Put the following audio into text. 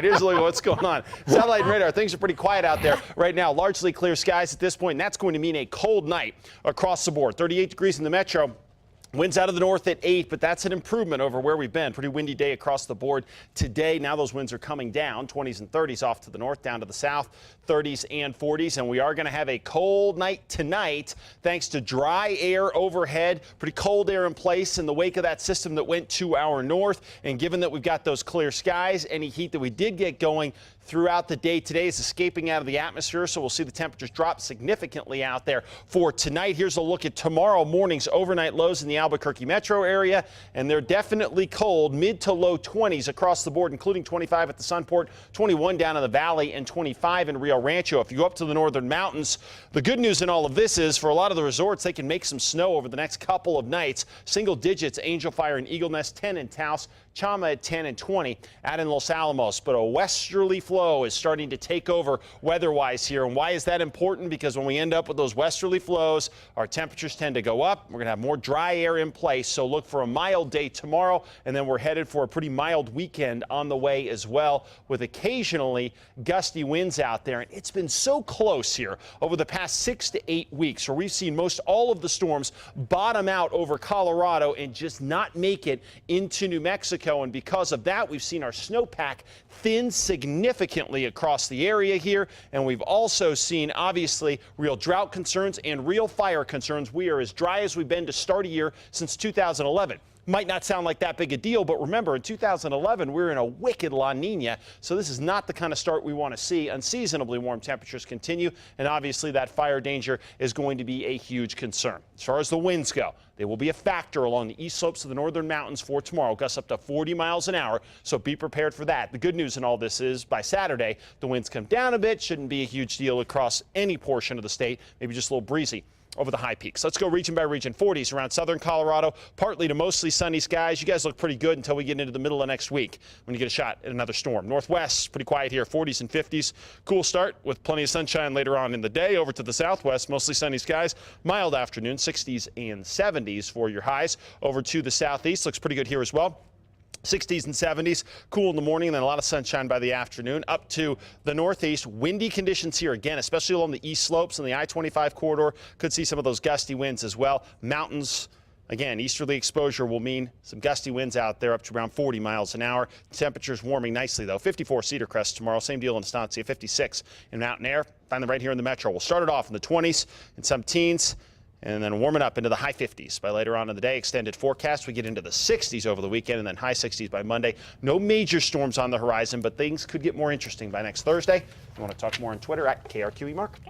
right, here's a look at what's going on. Satellite and radar, things are pretty quiet out there right now. Largely clear skies at this point, and that's going to mean a cold night across the board. 38 degrees in the metro. Winds out of the north at 8, but that's an improvement over where we've been. Pretty windy day across the board today. Now those winds are coming down, 20s and 30s off to the north, down to the south, 30s and 40s. And we are going to have a cold night tonight thanks to dry air overhead, pretty cold air in place in the wake of that system that went to our north. And given that we've got those clear skies, any heat that we did get going throughout the day today is escaping out of the atmosphere, so we'll see the temperatures drop significantly out there for tonight. Here's a look at tomorrow morning's overnight lows in the Albuquerque metro area, and they're definitely cold, mid to low 20s across the board, including 25 at the Sunport, 21 down in the valley, and 25 in Rio Rancho. If you go up to the northern mountains, the good news in all of this is for a lot of the resorts, they can make some snow over the next couple of nights. Single digits, Angel Fire and Eagle Nest, 10 in Taos, Chama at 10 and 20 out in Los Alamos. But a westerly flow is starting to take over weather-wise here. And why is that important? Because when we end up with those westerly flows, our temperatures tend to go up. We're going to have more dry air in place. So look for a mild day tomorrow, and then we're headed for a pretty mild weekend on the way as well, with occasionally gusty winds out there. And it's been so close here over the past 6 to 8 weeks, where we've seen most all of the storms bottom out over Colorado and just not make it into New Mexico. And because of that, we've seen our snowpack thin significantly across the area here. And we've also seen, obviously, real drought concerns and real fire concerns. We are as dry as we've been to start a year since 2011. Might not sound like that big a deal, but remember, in 2011, we were in a wicked La Nina, so this is not the kind of start we want to see. Unseasonably warm temperatures continue, and obviously that fire danger is going to be a huge concern. As far as the winds go, they will be a factor along the east slopes of the northern mountains for tomorrow, gusts up to 40 miles an hour, so be prepared for that. The good news in all this is by Saturday, the winds come down a bit, shouldn't be a huge deal across any portion of the state, maybe just a little breezy over the high peaks. Let's go region by region. 40s around southern Colorado, partly to mostly sunny skies. You guys look pretty good until we get into the middle of next week when you get a shot at another storm. Northwest, pretty quiet here, 40s and 50s. Cool start with plenty of sunshine later on in the day. Over to the southwest, mostly sunny skies. Mild afternoon, 60s and 70s for your highs. Over to the southeast, looks pretty good here as well. 60s and 70s, cool in the morning, and then a lot of sunshine by the afternoon. Up to the northeast, windy conditions here again, especially along the east slopes and the I-25 corridor. Could see some of those gusty winds as well. Mountains, again, easterly exposure will mean some gusty winds out there up to around 40 miles an hour. Temperatures warming nicely, though. 54 Cedar Crest tomorrow. Same deal in Estancia, 56 in Mountain Air. Find them right here in the metro. We'll start it off in the 20s and some teens, and then warming up into the high 50s by later on in the day. Extended forecast, we get into the 60s over the weekend and then high 60s by Monday. No major storms on the horizon, but things could get more interesting by next Thursday. If you want to talk more on Twitter at KRQE Mark.